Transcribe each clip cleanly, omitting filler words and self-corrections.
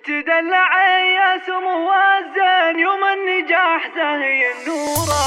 تدلعي يا سمو الزين يوم النجاح زاهي النورة.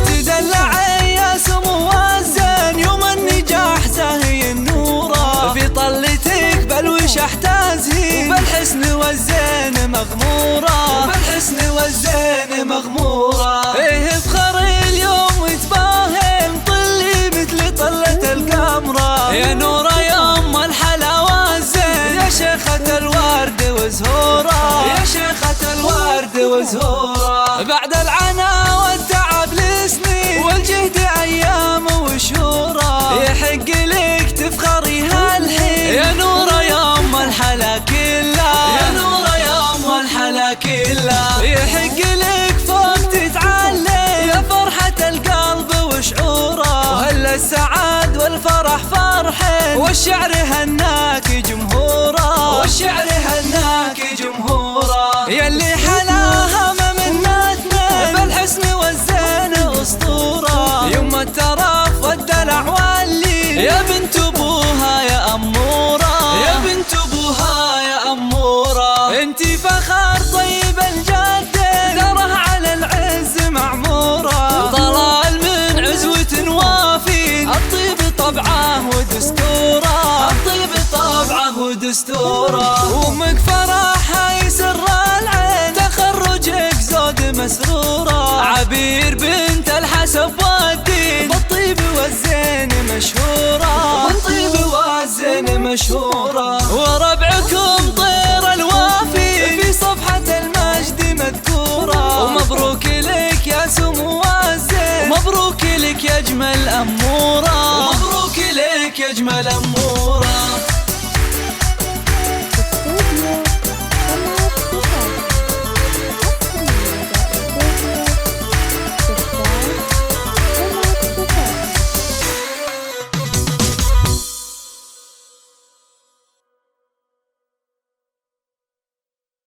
تدلعي يا سمو الزين يوم النجاح زاهي النورة، في طلتك بلوش احتازهي وبالحسن والزين مغمورة، وبالحسن والزين مغمورة. ايه افخر اليوم وتباهي مطلي مثل طلة القمرة، يا نورة يا ام الحلاوة الزين يا شيخة الورد وزهورة، يا شيخة الورد وزهورة. بعد العنا والتعب لسنين والجهد ايام وشهورة، يحق لك تفخري هالحين يا نورة يا ام الحلا كلها، يا نورة يا ام الحلا كلها. يحق لك فوق تتعلي يا فرحة القلب وشعوره، وهلا السعاد والفرح فرحين والشعر هناك جمهوره، والشعر هناك جمهوره. يلي حلاها ما منتنا بالحسن والزين اسطوره، يوم الترف والدلع واللي يا بنت ابوها يا اموره، يا بنت ابوها يا اموره. انتي فخر طيب الجد دره على العز معموره، طلال من عزوة وافي الطيب طبعه ودستوره، الطيب طبعه ودستوره. وامك فرحها يسر العين تخرجك زود مسروره، عبير بنت الحسب والدين بالطيب والزين مشهوره، بالطيب والزين مشهوره. وربعكم طير الوافي في صفحة المجد مذكوره، ومبروك لك يا سمو الزين، ومبروك لك يا اجمل اموره، ومبروك لك يا اجمل اموره.